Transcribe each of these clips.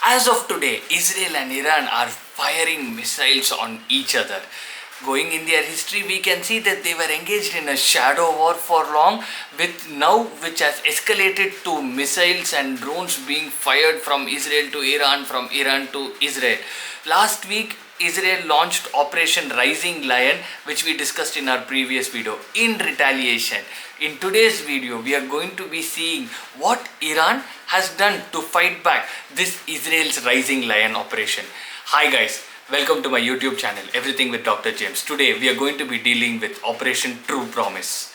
As of today, Israel and Iran are firing missiles on each other. Going in their history, we can see that they were engaged in a shadow war for long, with now which has escalated to missiles and drones being fired from Israel to Iran, from Iran to Israel. Last week, Israel launched Operation Rising Lion, which we discussed in our previous video, in retaliation. In today's video, we are going to be seeing what Iran has done to fight back this Israel's Rising Lion operation. Hi guys, welcome to my YouTube channel, Everything with Dr. James. Today we are going to be dealing with Operation True Promise.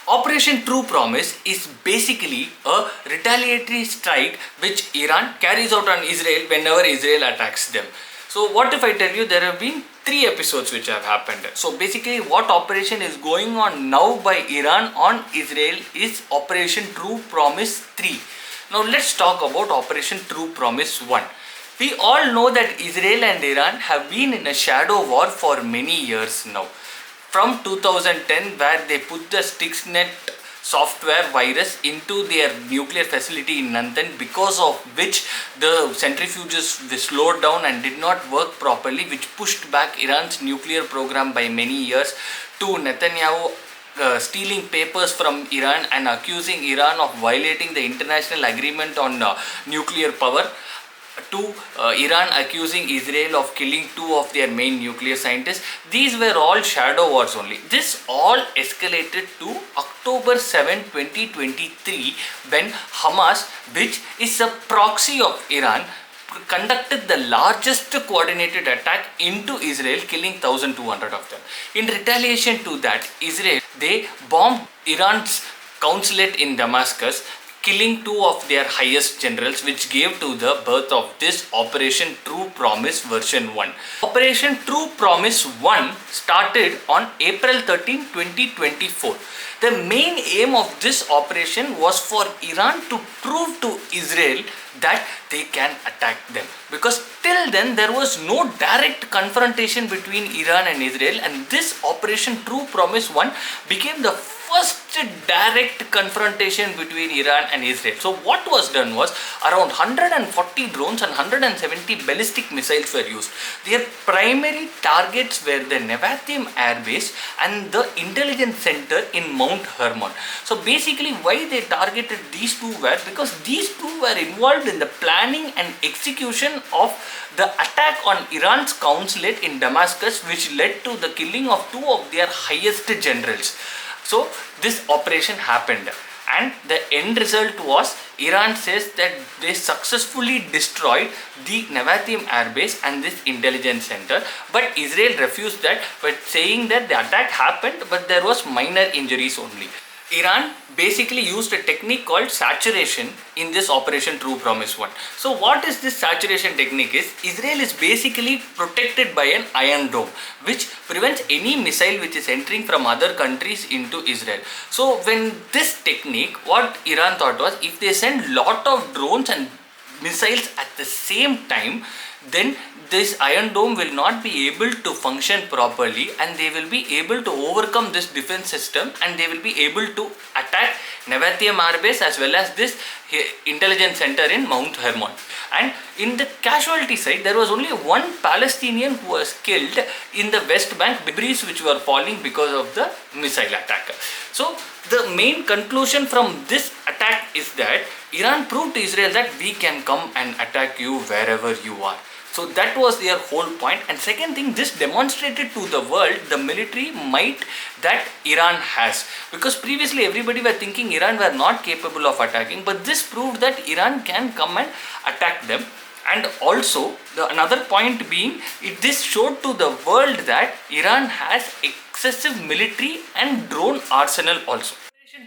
Operation True Promise is basically a retaliatory strike which Iran carries out on Israel whenever Israel attacks them. So what if I tell you there have been 3 episodes which have happened. So basically what operation is going on now by Iran on Israel is Operation True Promise 3. Now let's talk about Operation True Promise 1. We all know that Israel and Iran have been in a shadow war for many years now. From 2010, where they put the Stuxnet software virus into their nuclear facility in Nantan, because of which the centrifuges were slowed down and did not work properly, which pushed back Iran's nuclear program by many years, to Netanyahu stealing papers from Iran and accusing Iran of violating the international agreement on nuclear power, to Iran accusing Israel of killing 2 of their main nuclear scientists. These were all shadow wars only. This all escalated to October 7, 2023, when Hamas, which is a proxy of Iran, conducted the largest coordinated attack into Israel, killing 1,200 of them. In retaliation to that, Israel, they bombed Iran's consulate in Damascus, killing 2 of their highest generals, which gave to the birth of this Operation True Promise version 1. Operation True Promise 1 started on April 13, 2024. The main aim of this operation was for Iran to prove to Israel that they can attack them, because till then there was no direct confrontation between Iran and Israel, and this Operation True Promise 1 became the first direct confrontation between Iran and Israel. So what was done was around 140 drones and 170 ballistic missiles were used. Their primary targets were the Nevatim Air Base and the Intelligence Center in Mount Hermon. So basically why they targeted these 2 were because these 2 were involved in the planning and execution of the attack on Iran's consulate in Damascus, which led to the killing of 2 of their highest generals. So this operation happened, and the end result was Iran says that they successfully destroyed the Nevatim Air Base and this intelligence center, but Israel refused that, but saying that the attack happened but there was minor injuries only. Iran basically used a technique called saturation in this Operation True Promise 1. So what is this saturation technique is, Israel is basically protected by an iron dome, which prevents any missile which is entering from other countries into Israel. So when this technique, what Iran thought was, if they send lot of drones and missiles at the same time, then this iron dome will not be able to function properly, and they will be able to overcome this defense system, and they will be able to attack Nevatim Air Base as well as this intelligence center in Mount Hermon. And in the casualty side, there was only 1 Palestinian who was killed in the West Bank, debris which were falling because of the missile attack. So the main conclusion from this attack is that Iran proved to Israel that we can come and attack you wherever you are. So that was their whole point. And second thing, this demonstrated to the world the military might that Iran has, because previously everybody were thinking Iran were not capable of attacking, but this proved that Iran can come and attack them. And also another point being, this showed to the world that Iran has excessive military and drone arsenal also.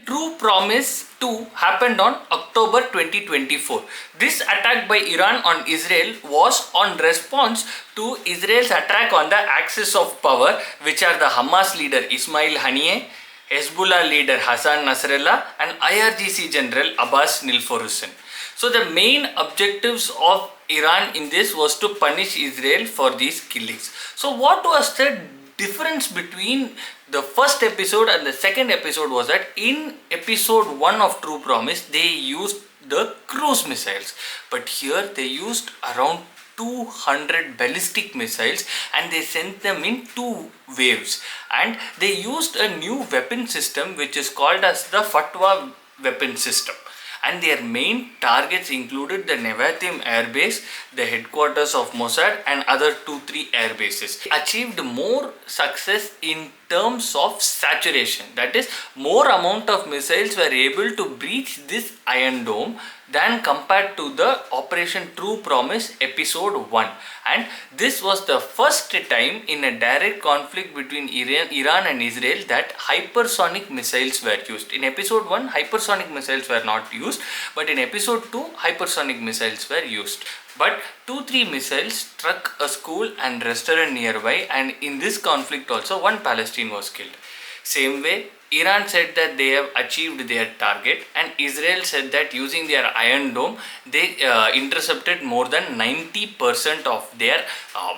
True Promise 2 happened on October 2024. This attack by Iran on Israel was on response to Israel's attack on the axis of power, which are the Hamas leader Ismail Haniyeh, Hezbollah leader Hassan Nasrallah, and IRGC General Abbas Nilforoshan. So the main objectives of Iran in this was to punish Israel for these killings. So what was the difference between the first episode and the second episode was that in episode 1 of True Promise they used the cruise missiles, but here they used around 200 ballistic missiles and they sent them in two waves, and they used a new weapon system which is called as the Fatwa weapon system. And their main targets included the Nevatim Air Base, the headquarters of Mossad, and other 2-3 air bases. They achieved more success in terms of saturation, that is, more amount of missiles were able to breach this Iron Dome than compared to the Operation True Promise episode 1. And this was the first time in a direct conflict between Iran and Israel that hypersonic missiles were used. In episode 1, hypersonic missiles were not used, but in episode 2, hypersonic missiles were used. But 2-3 missiles struck a school and restaurant nearby, and in this conflict also one Palestinian was killed. Same way, Iran said that they have achieved their target, and Israel said that using their Iron Dome they intercepted more than 90% of their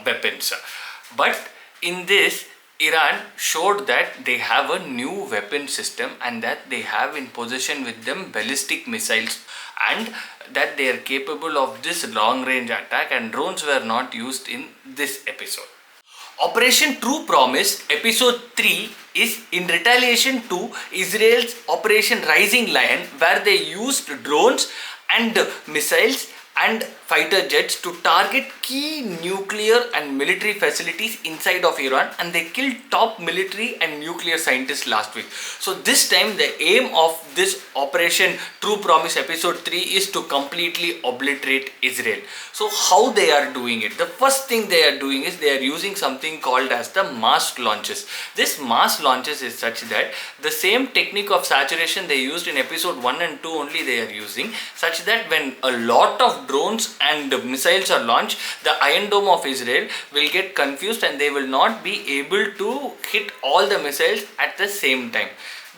weapons. But in this, Iran showed that they have a new weapon system and that they have in possession with them ballistic missiles, and that they are capable of this long range attack, and drones were not used in this episode. Operation True Promise episode 3 is in retaliation to Israel's Operation Rising Lion, where they used drones and missiles and fighter jets to target key nuclear and military facilities inside of Iran, and they killed top military and nuclear scientists last week. So this time the aim of this Operation True Promise episode 3 is to completely obliterate Israel. So how they are doing it? The first thing they are doing is they are using something called as the mass launches. This mass launches is such that the same technique of saturation they used in episode 1 and 2 only they are using, such that when a lot of drones and missiles are launched, the Iron Dome of Israel will get confused and they will not be able to hit all the missiles at the same time.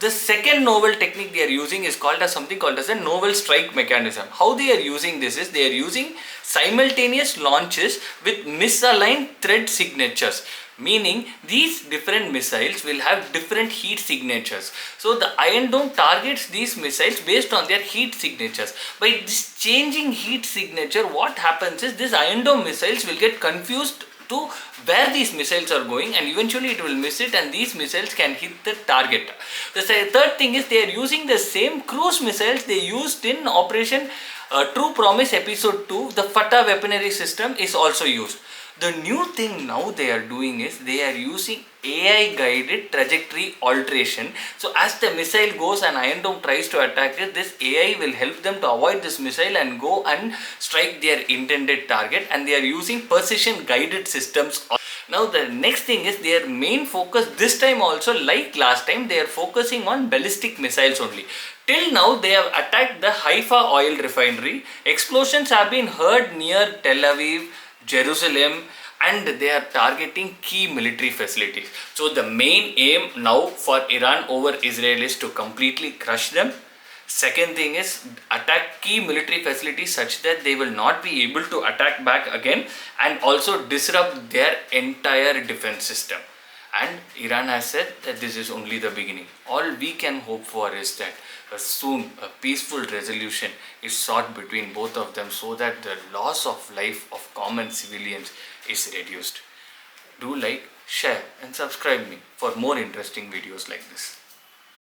The second novel technique they are using is called as something called as a novel strike mechanism. How they are using this is they are using simultaneous launches with misaligned thread signatures, meaning these different missiles will have different heat signatures. So the Iron Dome targets these missiles based on their heat signatures. By this changing heat signature, what happens is this Iron Dome missiles will get confused to where these missiles are going, and eventually it will miss it and these missiles can hit the target. The third thing is they are using the same cruise missiles they used in Operation True Promise episode 2. The Fatah weaponry system is also used. The new thing now they are doing is they are using AI guided trajectory alteration. So as the missile goes and Iron Dome tries to attack it, this AI will help them to avoid this missile and go and strike their intended target, and they are using precision guided systems. Now the next thing is their main focus this time also, like last time, they are focusing on ballistic missiles only. Till now they have attacked the Haifa oil refinery. Explosions have been heard near Tel Aviv, Jerusalem, and they are targeting key military facilities. So the main aim now for Iran over Israel is to completely crush them. Second thing is attack key military facilities such that they will not be able to attack back again, and also disrupt their entire defense system. And Iran has said that this is only the beginning. All we can hope for is that soon a peaceful resolution is sought between both of them, so that the loss of life of common civilians is reduced. Do like, share and subscribe me for more interesting videos like this.